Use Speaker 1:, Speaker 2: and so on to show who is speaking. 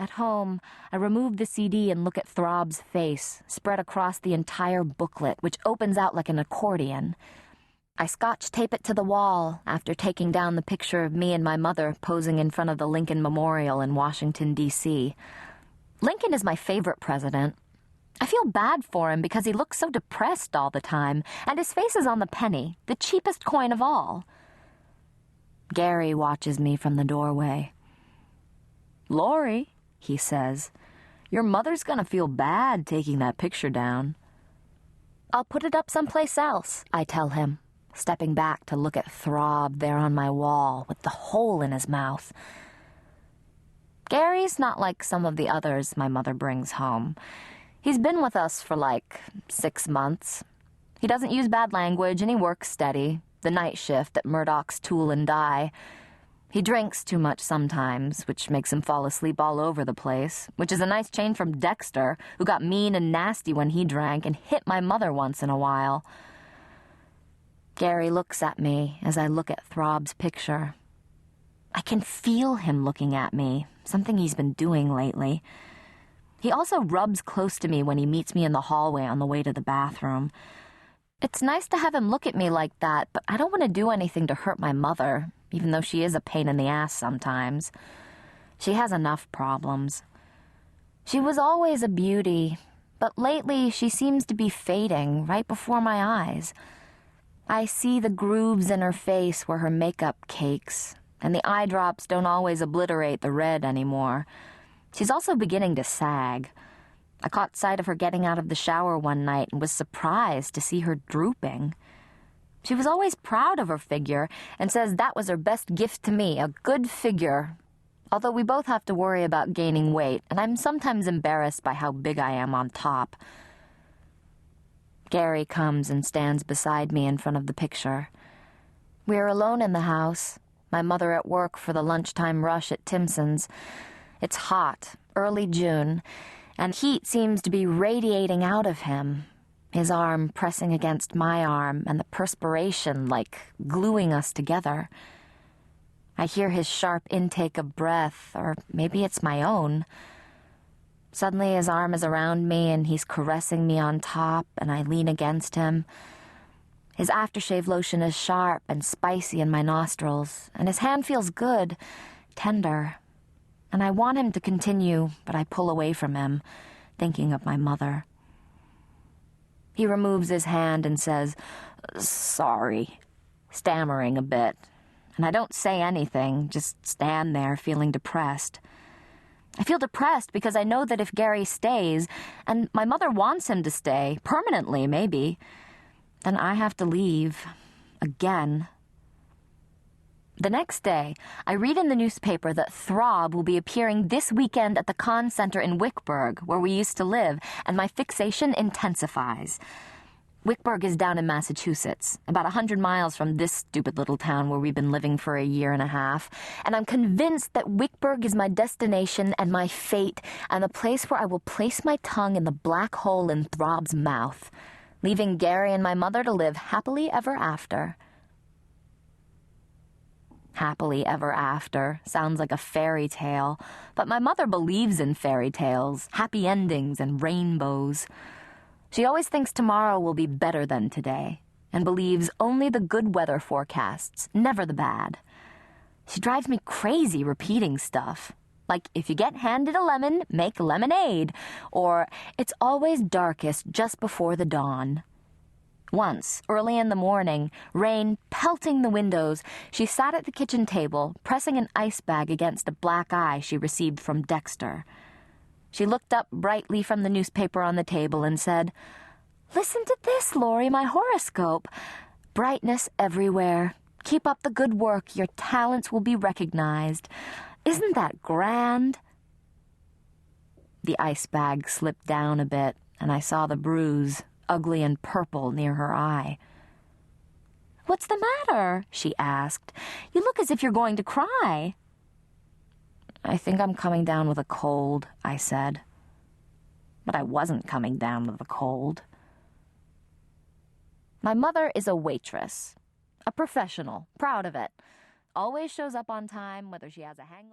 Speaker 1: At home, I remove the CD and look at Throb's face, spread across the entire booklet, which opens out like an accordion. I scotch tape it to the wall after taking down the picture of me and my mother posing in front of the Lincoln Memorial in Washington, D.C. Lincoln is my favorite president. I feel bad for him because he looks so depressed all the time, and his face is on the penny, the cheapest coin of all. Gary watches me from the doorway. "Lori," he says, "your mother's gonna feel bad taking that picture down." "I'll put it up someplace else," I tell him, stepping back to look at Throb there on my wall with the hole in his mouth. Gary's not like some of the others my mother brings home. He's been with us for like 6 months. He doesn't use bad language and he works steady, the night shift at Murdoch's Tool and Die. He drinks too much sometimes, which makes him fall asleep all over the place, which is a nice change from Dexter, who got mean and nasty when he drank and hit my mother once in a while. Gary looks at me as I look at Throb's picture. I can feel him looking at me, something he's been doing lately. He also rubs close to me when he meets me in the hallway on the way to the bathroom. It's nice to have him look at me like that, but I don't want to do anything to hurt my mother, even though she is a pain in the ass sometimes. She has enough problems. She was always a beauty, but lately she seems to be fading right before my eyes. I see the grooves in her face where her makeup cakes, and the eye drops don't always obliterate the red anymore. She's also beginning to sag. I caught sight of her getting out of the shower one night and was surprised to see her drooping. She was always proud of her figure and says that was her best gift to me, a good figure. Although we both have to worry about gaining weight, and I'm sometimes embarrassed by how big I am on top. Gary comes and stands beside me in front of the picture. We are alone in the house, my mother at work for the lunchtime rush at Timpson's. It's hot, early June, and heat seems to be radiating out of him, his arm pressing against my arm and the perspiration like gluing us together. I hear his sharp intake of breath, or maybe it's my own. Suddenly his arm is around me and he's caressing me on top, and I lean against him. His aftershave lotion is sharp and spicy in my nostrils, and his hand feels good, tender. And I want him to continue, but I pull away from him, thinking of my mother. He removes his hand and says, "Sorry," stammering a bit. And I don't say anything, just stand there feeling depressed. I feel depressed because I know that if Gary stays, and my mother wants him to stay, permanently maybe, then I have to leave. Again. The next day, I read in the newspaper that Throb will be appearing this weekend at the Con Center in Wickburg, where we used to live, and my fixation intensifies. Wickburg is down in Massachusetts, about 100 miles from this stupid little town where we've been living for a year and a half, and I'm convinced that Wickburg is my destination and my fate, and the place where I will place my tongue in the black hole in Throb's mouth, leaving Gary and my mother to live happily ever after. Happily ever after sounds like a fairy tale, but my mother believes in fairy tales, happy endings, and rainbows. She always thinks tomorrow will be better than today, and believes only the good weather forecasts, never the bad. She drives me crazy repeating stuff, like if you get handed a lemon, make lemonade, or it's always darkest just before the dawn. Once, early in the morning, rain pelting the windows, she sat at the kitchen table, pressing an ice bag against a black eye she received from Dexter. She looked up brightly from the newspaper on the table and said, "Listen to this, Lori, my horoscope. Brightness everywhere. Keep up the good work. Your talents will be recognized. Isn't that grand?" The ice bag slipped down a bit, and I saw the bruise, ugly and purple, near her eye. "What's the matter?" she asked. "You look as if you're going to cry." "I think I'm coming down with a cold," I said. But I wasn't coming down with a cold. My mother is a waitress. A professional, proud of it. Always shows up on time, whether she has a hangover.